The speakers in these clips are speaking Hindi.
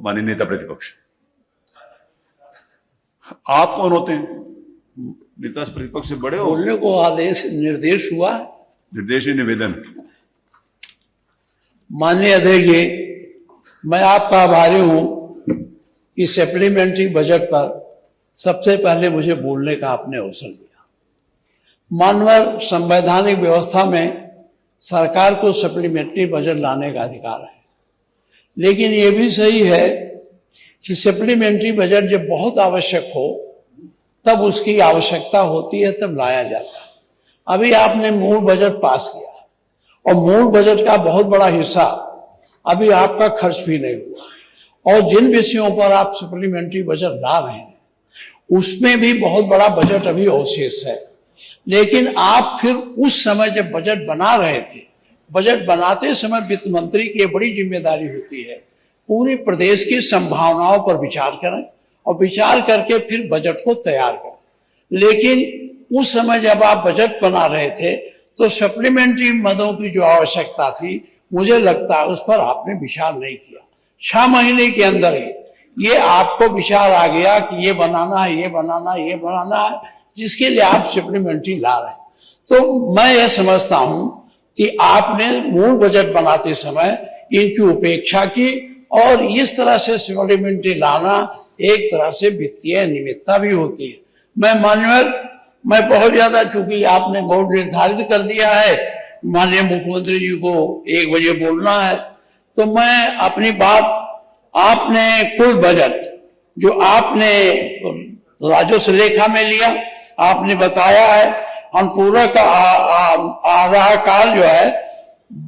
माननीय नेता प्रतिपक्ष, आप कौन होते हैं? नेता प्रतिपक्ष से बड़े हो? बोलने को आदेश निर्देश हुआ। निर्देश निवेदन। माननीय अध्यक्ष जी, मैं आपका आभारी हूं कि सप्लीमेंट्री बजट पर सबसे पहले मुझे बोलने का आपने अवसर दिया। मानव संवैधानिक व्यवस्था में सरकार को सप्लीमेंट्री बजट लाने का अधिकार है, लेकिन ये भी सही है कि सप्लीमेंट्री बजट जब बहुत आवश्यक हो तब उसकी आवश्यकता होती है, तब लाया जाता है। अभी आपने मूल बजट पास किया और मूल बजट का बहुत बड़ा हिस्सा अभी आपका खर्च भी नहीं हुआ, और जिन विषयों पर आप सप्लीमेंट्री बजट ला रहे हैं उसमें भी बहुत बड़ा बजट अभी अवशेष है। लेकिन आप फिर उस समय जब बजट बना रहे थे, बजट बनाते समय वित्त मंत्री की बड़ी जिम्मेदारी होती है पूरे प्रदेश की संभावनाओं पर विचार करें और विचार करके फिर बजट को तैयार करें। लेकिन उस समय जब आप बजट बना रहे थे तो सप्लीमेंट्री मदों की जो आवश्यकता थी, मुझे लगता है उस पर आपने विचार नहीं किया। 6 महीने के अंदर ही ये आपको विचार आ गया कि ये बनाना है, ये बनाना है, ये बनाना है, जिसके लिए आप सप्लीमेंट्री ला रहे हैं। तो मैं ये समझता हूं कि आपने मूल बजट बनाते समय इनकी उपेक्षा की, और इस तरह से सप्लीमेंट्री लाना एक तरह से वित्तीय अनियमितता भी होती है। मैं बहुत ज्यादा, चूंकि आपने बहुत निर्धारित कर दिया है माननीय मुख्यमंत्री जी को 1 बजे बोलना है, तो मैं अपनी बात, आपने कुल बजट जो आपने राजस्व लेखा में लिया, आपने बताया है अनुपूरक आधार जो है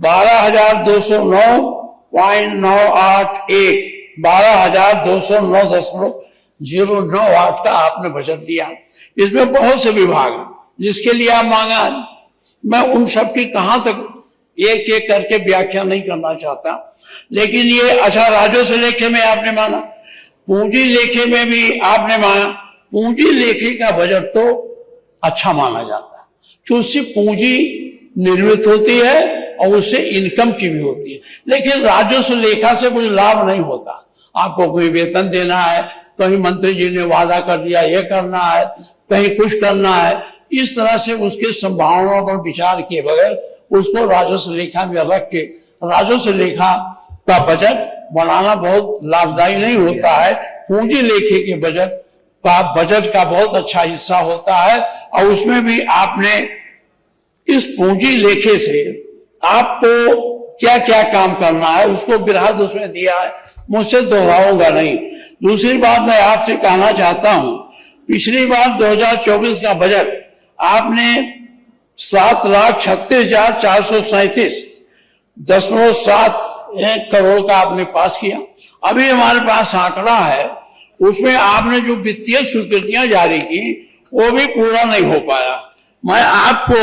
12,209.981 12,209.098 का आपने बजट दिया। इसमें बहुत से विभाग हैं जिसके लिए आप मांगा। मैं उन सब की कहां तक एक एक करके व्याख्या नहीं करना चाहता, लेकिन ये अच्छा राजस्व लेखे में आपने माना, पूंजी लेखे में भी आपने माना। पूंजी लेखे का बजट तो अच्छा माना जाता है क्योंकि उससे पूंजी निर्मित होती है और उससे इनकम की भी होती है, लेकिन राजस्व लेखा से कुछ लाभ नहीं होता। आपको कोई वेतन देना है, कहीं मंत्री जी ने वादा कर दिया ये करना है, कहीं कुछ करना है, इस तरह से उसके संभावनाओं पर विचार किए बगैर उसको राजस्व लेखा में रख के राजस्व लेखा का बजट बनाना बहुत लाभदायी नहीं होता है। पूंजी लेखे के बजट का बहुत अच्छा हिस्सा होता है, और उसमें भी आपने इस पूंजी लेखे से आपको क्या क्या काम करना है उसको बृहद उसमें दिया है, मुझसे दोहराऊंगा नहीं। दूसरी बात मैं आपसे कहना चाहता हूं, पिछली बार 2024 का बजट आपने 7,36,437.7 करोड़ का आपने पास किया। अभी हमारे पास आंकड़ा है, उसमें आपने जो वित्तीय स्वीकृतियां जारी की वो भी पूरा नहीं हो पाया। मैं आपको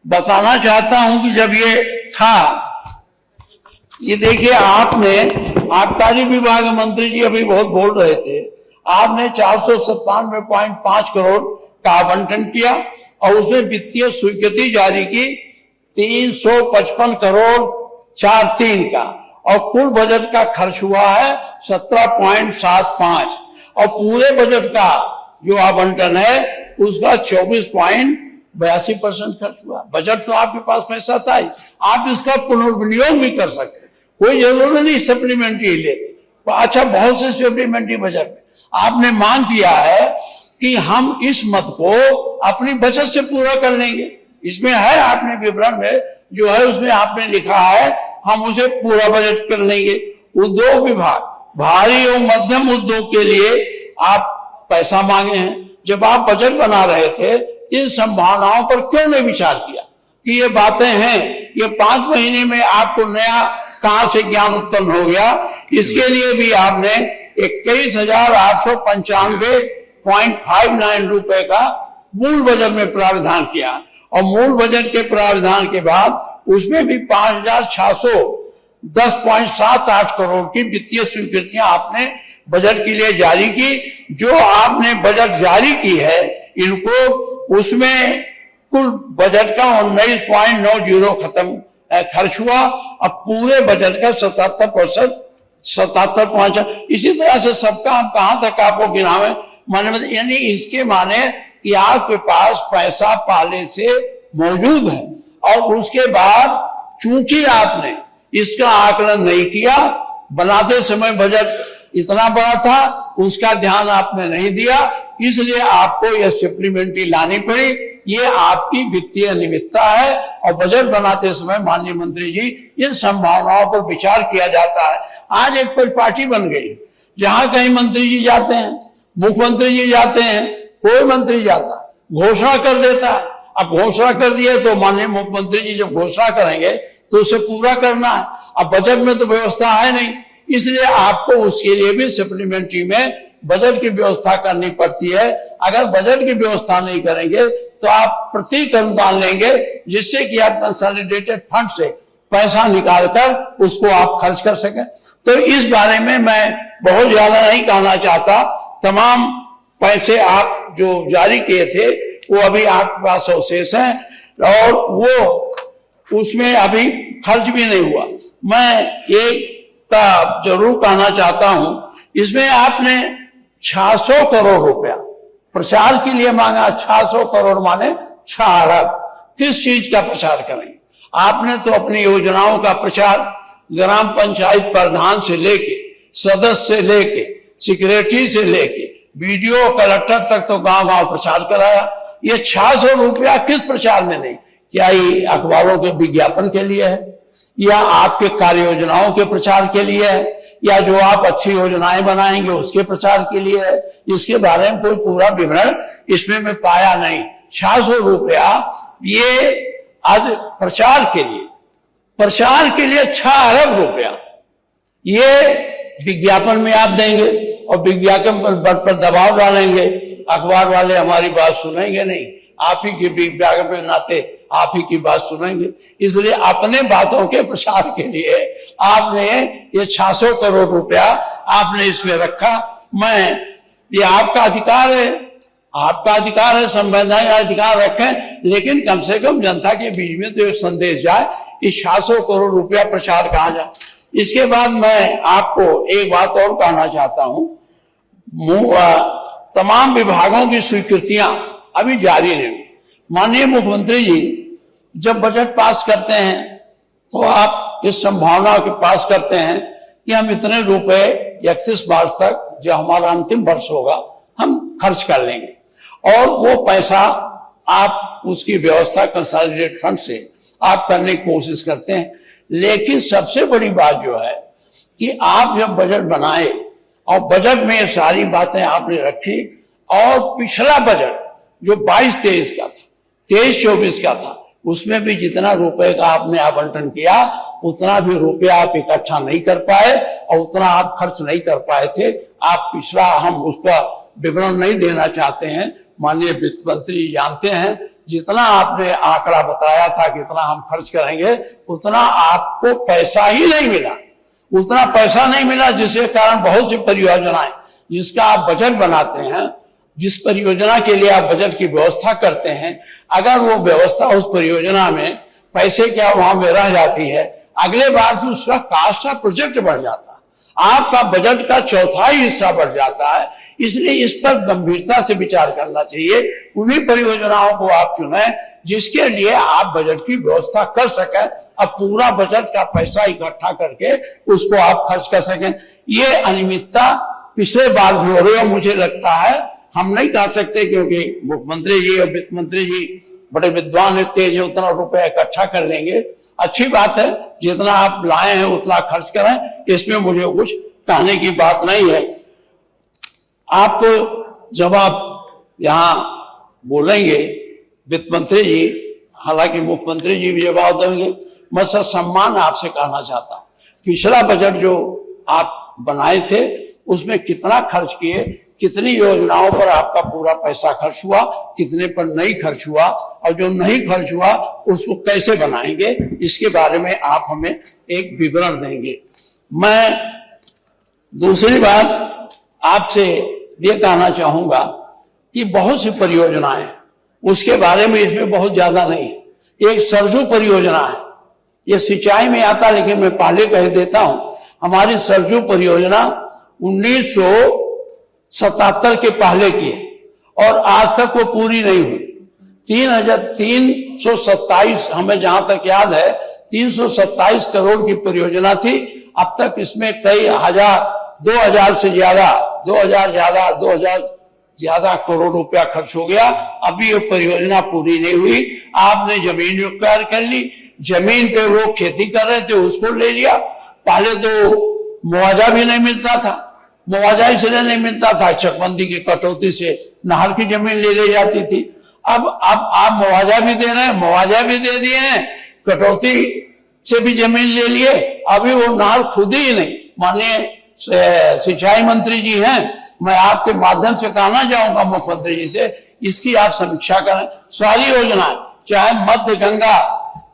बताना चाहता हूं कि जब ये था, ये देखिए, आपने आबकारी विभाग मंत्री जी अभी बहुत बोल रहे थे, आपने 497.5 करोड़ का आवंटन किया और उसमें वित्तीय स्वीकृति जारी की 355 करोड़ 43 का, और कुल बजट का खर्च हुआ है 17.75, और पूरे बजट का जो आवंटन है उसका 24.82% खर्च हुआ। बजट तो आपके पास पैसा था ही, आप इसका पुनर्विनियोग भी कर सकते, कोई जरूरी नहीं सप्लीमेंट्री लेते। अच्छा, बहुत से सप्लीमेंट्री बजट में आपने मांग किया है कि हम इस मद को अपनी बचत से पूरा कर लेंगे। इसमें है, आपने विवरण में जो है उसमें आपने लिखा है हम उसे पूरा बजट कर लेंगे। उद्योग विभाग, भारी और मध्यम उद्योग के लिए आप पैसा मांगे हैं। जब आप बजट बना रहे थे इन संभावनाओं पर क्यों नहीं विचार किया कि ये बातें हैं, ये 5 महीने में आपको नया कहां से ज्ञान उत्पन्न हो गया। इसके लिए भी आपने 21,895.59 रुपए का मूल बजट में प्रावधान किया, और मूल बजट के प्रावधान के बाद उसमें भी 5,610.78 करोड़ की वित्तीय स्वीकृतियां आपने बजट के लिए जारी की। जो आपने बजट जारी की है इनको, उसमें कुल बजट का 19.90 खर्च हुआ। अब पूरे बजट का 77% 77 इसी तरह से सबका हम कहां तक आपको गिनावे माने, यानी इसके माने कि आपके पास पैसा पहले से मौजूद है और उसके बाद चूंकि आपने इसका आकलन नहीं किया, बनाते समय बजट इतना बड़ा था उसका ध्यान आपने नहीं दिया, इसलिए आपको यह सप्लीमेंट्री लानी पड़ी। ये आपकी वित्तीय अनियमितता है और बजट बनाते समय माननीय मंत्री जी इन संभावनाओं पर विचार किया जाता है। आज एक परिपाटी बन गई, जहां कहीं मंत्री जी जाते हैं, मुख्यमंत्री जी जाते हैं, कोई मंत्री जाता घोषणा कर देता है। अब घोषणा कर दिए तो माननीय मुख्यमंत्री जी जब घोषणा करेंगे तो उसे पूरा करना है। अब बजट में तो व्यवस्था है नहीं, इसलिए आपको उसके लिए भी सप्लीमेंट्री में बजट की व्यवस्था करनी पड़ती है। अगर बजट की व्यवस्था नहीं करेंगे तो आप प्रतीक अनुदान लेंगे, जिससे कि आप कंसोलिडेटेड फंड से पैसा निकालकर उसको आप खर्च कर सकें। तो इस बारे में मैं बहुत ज्यादा नहीं कहना चाहता। तमाम पैसे आप जो जारी किए थे वो अभी आपके पास अवशेष हैं और वो उसमें अभी खर्च भी नहीं हुआ। मैं एक का जरूर कहना चाहता हूं, इसमें आपने 600 करोड़ रुपया प्रचार के लिए मांगा। 600 करोड़ माने 6 अरब। किस चीज का प्रचार करेंगे? आपने तो अपनी योजनाओं का प्रचार ग्राम पंचायत प्रधान से लेके, सदस्य से लेके, सेक्रेटरी से लेके बीडीओ कलेक्टर तक तो गांव-गांव प्रचार कराया। ये 600 रुपया किस प्रचार में नहीं? क्या ये अखबारों के विज्ञापन के लिए है, या आपके कार्य योजनाओं के प्रचार के लिए है, या जो आप अच्छी योजनाएं बनाएंगे उसके प्रचार के लिए है? इसके बारे में कोई पूरा विवरण इसमें मैं पाया नहीं। 600 रुपया ये आज प्रचार के लिए 6 अरब रुपया ये विज्ञापन में आप देंगे और विज्ञापन पर दबाव डालेंगे। अखबार वाले हमारी बात सुनेंगे नहीं, आप ही के विज्ञापन के नाते आप ही की बात सुनेंगे। इसलिए अपने बातों के प्रचार के लिए आपने ये 600 करोड़ रुपया आपने इसमें रखा। ये आपका अधिकार है, संवैधानिक अधिकार रखें, लेकिन कम से कम जनता के बीच में तो एक संदेश जाए कि 600 करोड़ रुपया प्रचार कहा जाए। इसके बाद मैं आपको एक बात और कहना चाहता हूं, तमाम विभागों की स्वीकृतियां अभी जारी नहीं हुई। माननीय मुख्यमंत्री जी जब बजट पास करते हैं तो आप इस संभावना के पास करते हैं कि हम इतने रुपए 31 मार्च तक जो हमारा अंतिम वर्ष होगा हम खर्च कर लेंगे, और वो पैसा आप उसकी व्यवस्था कंसोलिडेटेड फंड से आप करने की कोशिश करते हैं। लेकिन सबसे बड़ी बात जो है कि आप जब बजट बनाए और बजट में ये सारी बातें आपने रखी, और पिछला बजट जो 22-23 का था, 23-24 का था, उसमें भी जितना रुपए का आपने आवंटन किया उतना भी रुपया आप इकट्ठा नहीं कर पाए और उतना आप खर्च नहीं कर पाए थे। आप पिछला, हम उसका विवरण नहीं देना चाहते हैं, माननीय वित्त मंत्री जानते हैं, जितना आपने आंकड़ा बताया था कितना हम खर्च करेंगे उतना आपको पैसा ही नहीं मिला, उतना पैसा नहीं मिला, जिसके कारण बहुत सी परियोजनाएं जिसका आप बजट बनाते हैं, जिस परियोजना के लिए आप बजट की व्यवस्था करते हैं, अगर वो व्यवस्था उस परियोजना में पैसे क्या वहां में रह जाती है, अगले बार फिर उसका कास्ट ऑफ प्रोजेक्ट बढ़ जाता है, आपका बजट का 1/4 हिस्सा बढ़ जाता है। इसलिए इस पर गंभीरता से विचार करना चाहिए। उन्हीं परियोजनाओं को आप चुने जिसके लिए आप बजट की व्यवस्था कर सकें, अब पूरा बजट का पैसा इकट्ठा करके उसको आप खर्च कर सकें। ये अनियमितता पिछले बार भी हो रही है। मुझे लगता है हम नहीं कह सकते, क्योंकि मुख्यमंत्री जी और वित्त मंत्री जी बड़े विद्वान है, तेज है, उतना रुपया इकट्ठा कर लेंगे, अच्छी बात है, जितना आप लाए हैं उतना खर्च करें, इसमें मुझे कुछ कहने की बात नहीं है। आपको जब आप यहां बोलेंगे वित्त मंत्री जी, हालांकि मुख्यमंत्री जी भी जवाब देंगे, मैं सर सम्मान आपसे कहना चाहता हूं, पिछला बजट जो आप बनाए थे उसमें कितना खर्च किए, कितनी योजनाओं पर आपका पूरा पैसा खर्च हुआ, कितने पर नहीं खर्च हुआ, और जो नहीं खर्च हुआ उसको कैसे बनाएंगे, इसके बारे में आप हमें एक विवरण देंगे। मैं दूसरी बात आपसे ये कहना चाहूंगा कि बहुत सी परियोजनाएं, उसके बारे में इसमें बहुत ज्यादा नहीं है। एक सरजू परियोजना है, ये सिंचाई में आता, लेकिन मैं पहले कह देता हूं, हमारी सरजू परियोजना 1977 के पहले की है और आज तक वो पूरी नहीं हुई। 3,327, हमें जहां तक याद है 327 करोड़ की परियोजना थी। अब तक इसमें कई हजार, 2,000 ज्यादा करोड़ रुपया खर्च हो गया। अभी ये परियोजना पूरी नहीं हुई। आपने जमीन एक्वायर कर ली, जमीन पे लोग खेती कर रहे थे, उसको ले लिया। पहले तो मुआवजा भी नहीं मिलता था, मुआवजा इसलिए नहीं मिलता था, चकबंदी की कटौती से नहर की जमीन ले ली जाती थी। अब आप मुआवजा भी दे रहे हैं, मुआवजा भी दे दिए हैं, कटौती से भी जमीन ले लिए। अभी वो नहर खुद ही नहीं। माननीय सिंचाई मंत्री जी हैं, मैं आपके माध्यम से कहना चाहूंगा मुख्यमंत्री जी से, इसकी आप समीक्षा करें। सारी योजनाएं, चाहे मध्य गंगा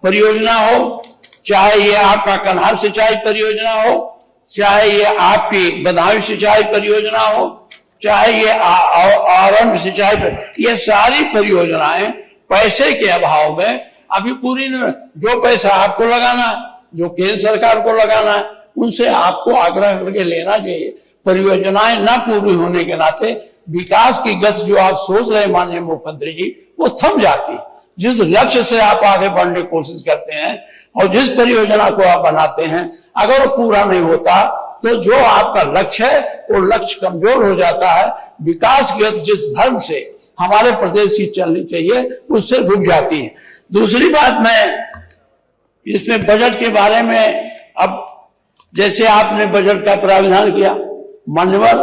परियोजना हो, चाहे ये आपका कन्हार सिंचाई परियोजना हो, चाहे ये आपकी बदायूं सिंचाई परियोजना हो, चाहे ये आरंभ सिंचाई, ये सारी परियोजनाएं पैसे के अभाव में अभी पूरी नहीं। जो पैसा आपको लगाना है, जो केंद्र सरकार को लगाना है, उनसे आपको आग्रह करके लेना चाहिए। परियोजनाएं न पूरी होने के नाते विकास की गति जो आप सोच रहे हैं माननीय मुख्यमंत्री जी, वो थम जाती है। जिस लक्ष्य से आप आगे बढ़ने की कोशिश करते हैं और जिस परियोजना को आप बनाते हैं, अगर वो पूरा नहीं होता तो जो आपका लक्ष्य है वो लक्ष्य कमजोर हो जाता है। विकास की गति जिस धर्म से हमारे प्रदेश की चलनी चाहिए उससे रुक जाती है। दूसरी बात, मैं इसमें बजट के बारे में, अब जैसे आपने बजट का प्रावधान किया, मान्यवर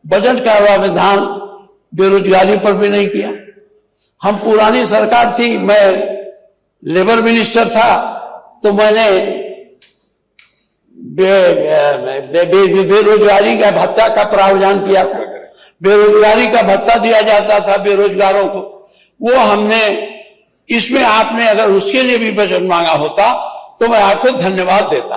बजट का प्रावधान बेरोजगारी पर भी नहीं किया। हम पुरानी सरकार थी, मैं लेबर मिनिस्टर था, तो मैंने बेरोजगारी का भत्ता का प्रावधान किया था। बेरोजगारी का भत्ता दिया जाता था बेरोजगारों को, वो हमने, इसमें आपने अगर उसके लिए भी बजट मांगा होता तो मैं आपको धन्यवाद देता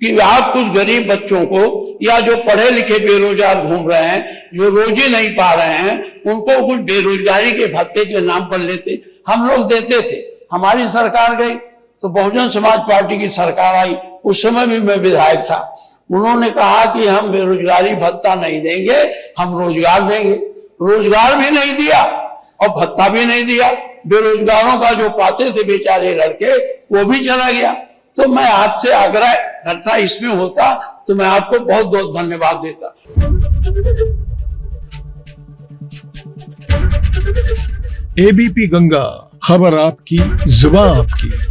कि आप कुछ गरीब बच्चों को या जो पढ़े लिखे बेरोजगार घूम रहे हैं, जो रोजी नहीं पा रहे हैं, उनको कुछ बेरोजगारी के भत्ते के नाम पर लेते, हम लोग देते थे। हमारी सरकार गई तो बहुजन समाज पार्टी की सरकार आई, उस समय भी मैं विधायक था। उन्होंने कहा कि हम बेरोजगारी भत्ता नहीं देंगे, हम रोजगार देंगे। रोजगार भी नहीं दिया और भत्ता भी नहीं दिया। बेरोजगारों का जो पाते थे बेचारे लड़के, वो भी चला गया। तो मैं आपसे आग्रह करता, इसमें होता तो मैं आपको बहुत बहुत धन्यवाद देता। एबीपी गंगा, खबर आपकी, जुबान आपकी।